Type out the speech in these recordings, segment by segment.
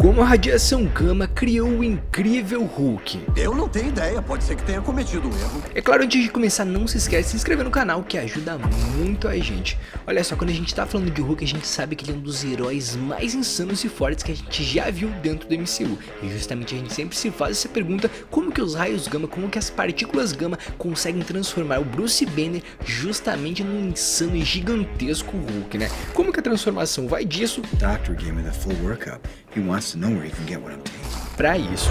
Como a radiação gama criou o incrível Hulk? Eu não tenho ideia, pode ser que tenha cometido um erro. É claro, antes de começar, não se esquece de se inscrever no canal, que ajuda muito a gente. Olha só, quando a gente tá falando de Hulk, a gente sabe que ele é um dos heróis mais insanos e fortes que a gente já viu dentro do MCU. E justamente a gente sempre se faz essa pergunta, como que os raios gama, como que as partículas gama conseguem transformar o Bruce Banner justamente num insano e gigantesco Hulk, né? Como que a transformação vai disso? Doctor gave me the full workup. He wants to know where he can get what I'm taking. Pra isso.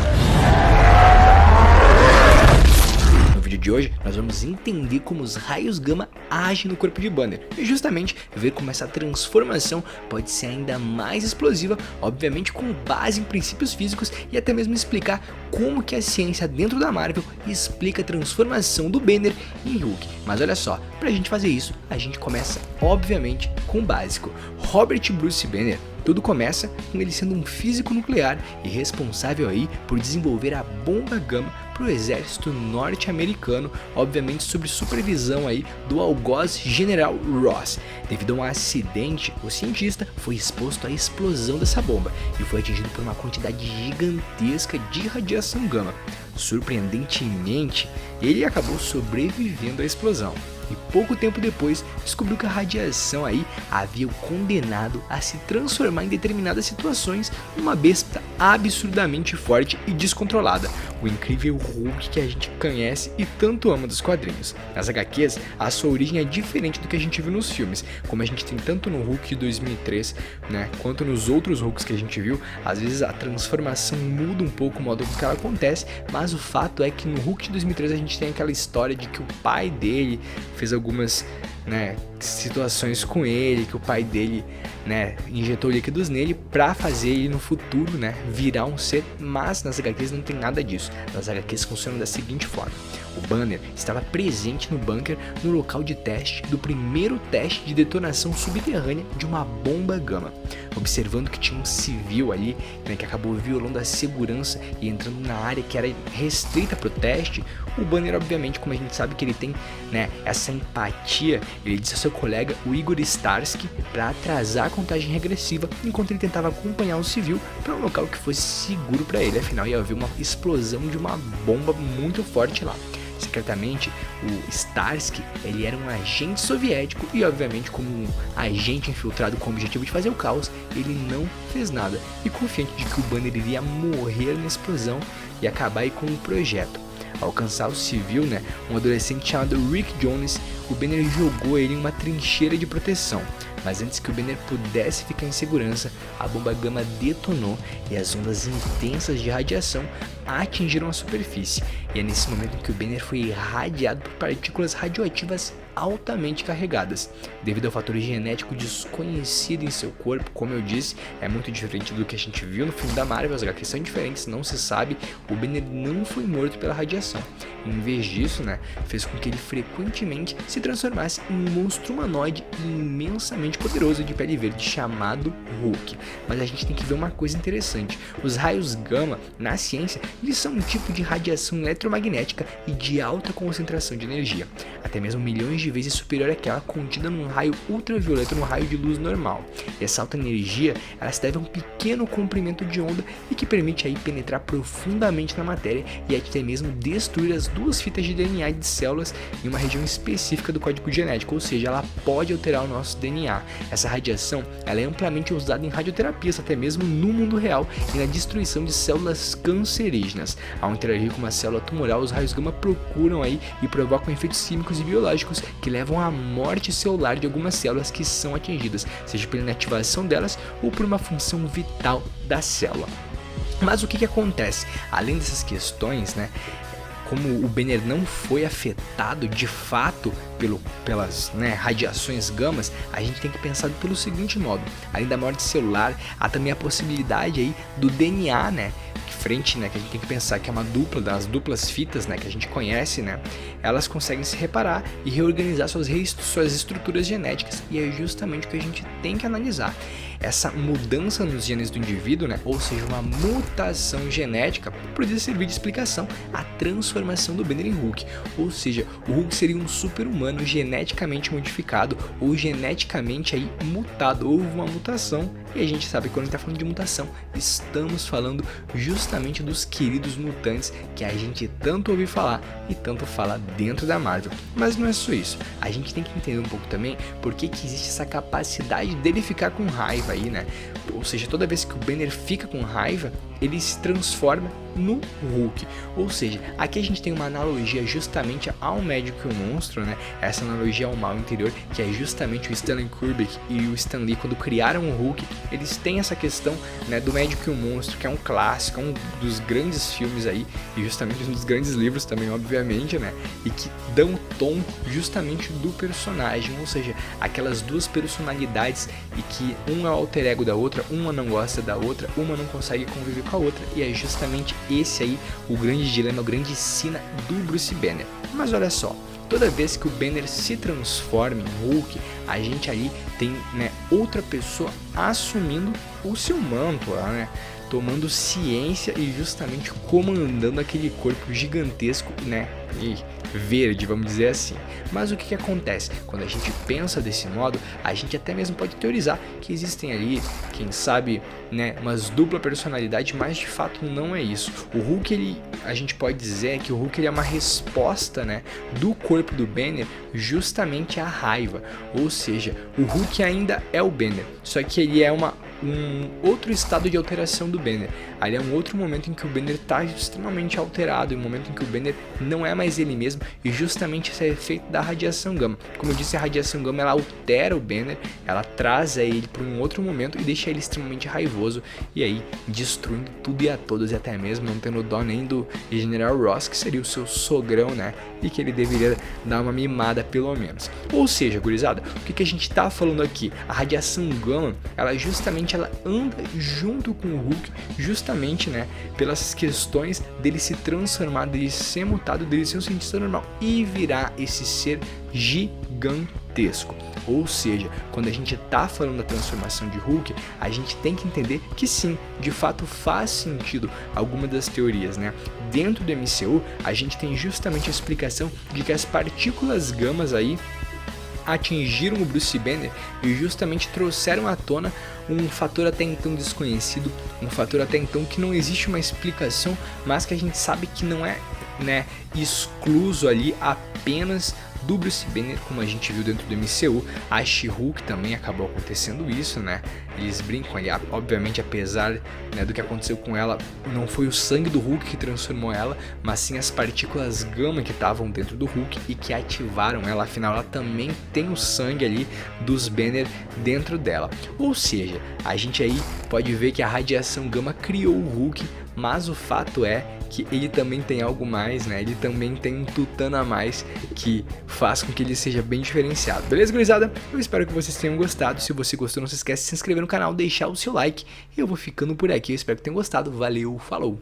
No vídeo de hoje, nós vamos entender como os raios gama agem no corpo de Banner e justamente ver como essa transformação pode ser ainda mais explosiva, obviamente com base em princípios físicos, e até mesmo explicar como que a ciência dentro da Marvel explica a transformação do Banner em Hulk. Mas olha só, pra gente fazer isso, a gente começa obviamente com o básico. Robert Bruce Banner. Tudo começa com ele sendo um físico nuclear e responsável aí por desenvolver a bomba gama para o exército norte-americano, obviamente sob supervisão aí do algoz General Ross. Devido a um acidente, o cientista foi exposto à explosão dessa bomba e foi atingido por uma quantidade gigantesca de radiação gama. Surpreendentemente, ele acabou sobrevivendo à explosão. E pouco tempo depois descobriu que a radiação aí havia o condenado a se transformar em determinadas situações numa besta absurdamente forte e descontrolada, o incrível Hulk que a gente conhece e tanto ama dos quadrinhos. Nas HQs, a sua origem é diferente do que a gente viu nos filmes, como a gente tem tanto no Hulk de 2003, né, quanto nos outros Hulks que a gente viu. Às vezes a transformação muda um pouco o modo que ela acontece, mas o fato é que no Hulk de 2003 a gente tem aquela história de que o pai dele fez algumas, né, situações com ele, que o pai dele, né, injetou líquidos nele pra fazer ele no futuro, né, virar um ser, mas nas HQs não tem nada disso. Nas HQs funcionam da seguinte forma: o Banner estava presente no bunker no local de teste do primeiro teste de detonação subterrânea de uma bomba gama. Observando que tinha um civil ali, né, que acabou violando a segurança e entrando na área que era restrita para o teste, o Banner, obviamente, como a gente sabe que ele tem, né, essa empatia, ele disse ao seu colega, o Igor Starsky, para atrasar a contagem regressiva enquanto ele tentava acompanhar o civil para um local que fosse seguro para ele. Afinal, ia haver uma explosão de uma bomba muito forte lá. Secretamente, o Starsky, ele era um agente soviético e, obviamente, como um agente infiltrado com o objetivo de fazer o caos, ele não fez nada e confiante de que o Banner iria morrer na explosão e acabar aí com o projeto. Ao alcançar o civil, né, um adolescente chamado Rick Jones, o Banner jogou ele em uma trincheira de proteção. Mas antes que o Banner pudesse ficar em segurança, a bomba gama detonou e as ondas intensas de radiação atingiram a superfície. E é nesse momento que o Banner foi irradiado por partículas radioativas altamente carregadas. Devido ao fator genético desconhecido em seu corpo, como eu disse, é muito diferente do que a gente viu no filme da Marvel, as HQs são diferentes, não se sabe, o Banner não foi morto pela radiação. Em vez disso, né, fez com que ele frequentemente se transformasse em um monstro humanoide imensamente poderoso de pele verde chamado Hulk. Mas a gente tem que ver uma coisa interessante: os raios gama, na ciência, eles são um tipo de radiação eletromagnética e de alta concentração de energia, até mesmo milhões de vezes superior àquela contida num raio ultravioleta, num raio de luz normal. E essa alta energia, ela se deve a um pequeno comprimento de onda e que permite aí penetrar profundamente na matéria e até mesmo destruir as duas fitas de DNA de células em uma região específica do código genético, ou seja, ela pode alterar o nosso DNA. Essa radiação, ela é amplamente usada em radioterapias, até mesmo no mundo real, e na destruição de células cancerígenas. Ao interagir com uma célula tumoral, os raios gama procuram aí e provocam efeitos químicos e biológicos que levam à morte celular de algumas células que são atingidas, seja pela inativação delas ou por uma função vital da célula. Mas o que acontece? Além dessas questões, né, como o Banner não foi afetado de fato pelas, né, radiações gamas, a gente tem que pensar pelo seguinte modo: além da morte celular, há também a possibilidade aí do DNA, né, frente, né, que a gente tem que pensar que é uma dupla, das duplas fitas, né, que a gente conhece, né, elas conseguem se reparar e reorganizar suas estruturas genéticas, e é justamente o que a gente tem que analisar. Essa mudança nos genes do indivíduo, né, ou seja, uma mutação genética, poderia servir de explicação à transformação do Banner em Hulk, ou seja, o Hulk seria um super-humano geneticamente modificado ou geneticamente aí mutado. Houve uma mutação E a gente sabe que quando a gente tá falando de mutação, estamos falando justamente dos queridos mutantes que a gente tanto ouve falar e tanto fala dentro da Marvel. Mas não é só isso, a gente tem que entender um pouco também por que existe essa capacidade dele ficar com raiva aí, né? Ou seja, toda vez que o Banner fica com raiva, ele se transforma no Hulk. Ou seja, aqui a gente tem uma analogia justamente ao médico e o monstro, né? Essa analogia ao mal interior, que é justamente o Stanley Kubrick e o Stan Lee, quando criaram o Hulk, eles têm essa questão, né, do médico e o monstro, que é um clássico, um dos grandes filmes aí, e justamente um dos grandes livros também, obviamente, né? E que dão o tom justamente do personagem, ou seja, aquelas duas personalidades e que um é o alter ego da outra, uma não gosta da outra, uma não consegue conviver com a outra, e é justamente esse aí o grande dilema, a grande sina do Bruce Banner. Mas olha só, toda vez que o Banner se transforma em Hulk, a gente ali tem, né, outra pessoa assumindo o seu manto lá, né? Tomando ciência e justamente comandando aquele corpo gigantesco, né? E verde, vamos dizer assim. Mas o que acontece? Quando a gente pensa desse modo, a gente até mesmo pode teorizar que existem ali, quem sabe, né, umas dupla personalidade, mas de fato não é isso. O Hulk, a gente pode dizer que o Hulk é uma resposta, né, do corpo do Banner justamente à raiva. Ou seja, o Hulk ainda é o Banner, só que ele é um outro estado de alteração do Banner. Ali é um outro momento em que o Banner está extremamente alterado, um momento em que o Banner não é mais ele mesmo, e justamente esse é o efeito da radiação gama. Como eu disse, a radiação gama ela altera o Banner, ela traz ele para um outro momento e deixa ele extremamente raivoso, e aí destruindo tudo e a todos, e até mesmo não tendo dó nem do General Ross, que seria o seu sogrão, né, e que ele deveria dar uma mimada pelo menos. Ou seja, gurizada, o que a gente tá falando aqui? A radiação gama, ela justamente ela anda junto com o Hulk, justamente, né, pelas questões dele se transformar, dele ser mutado, dele ser um cientista normal e virar esse ser gigantesco. Ou seja, quando a gente tá falando da transformação de Hulk, a gente tem que entender que sim, de fato faz sentido alguma das teorias, né? Dentro do MCU, a gente tem justamente a explicação de que as partículas gamas aí atingiram o Bruce Banner e justamente trouxeram à tona um fator até então desconhecido, um fator até então que não existe uma explicação, mas que a gente sabe que não é, né, excluso ali apenas do Bruce Banner, como a gente viu dentro do MCU. A She-Hulk também acabou acontecendo isso, né? Eles brincam ali, obviamente, apesar, né, do que aconteceu com ela, não foi o sangue do Hulk que transformou ela, mas sim as partículas gama que estavam dentro do Hulk e que ativaram ela. Afinal, ela também tem o sangue ali dos Banner dentro dela. Ou seja, a gente aí pode ver que a radiação gama criou o Hulk, mas o fato é que ele também tem algo mais, né? Ele também tem um tutano a mais que faz com que ele seja bem diferenciado. Beleza, gurizada? Eu espero que vocês tenham gostado. Se você gostou, não se esquece de se inscrever no canal, deixar o seu like. E eu vou ficando por aqui. Eu espero que tenham gostado. Valeu, falou!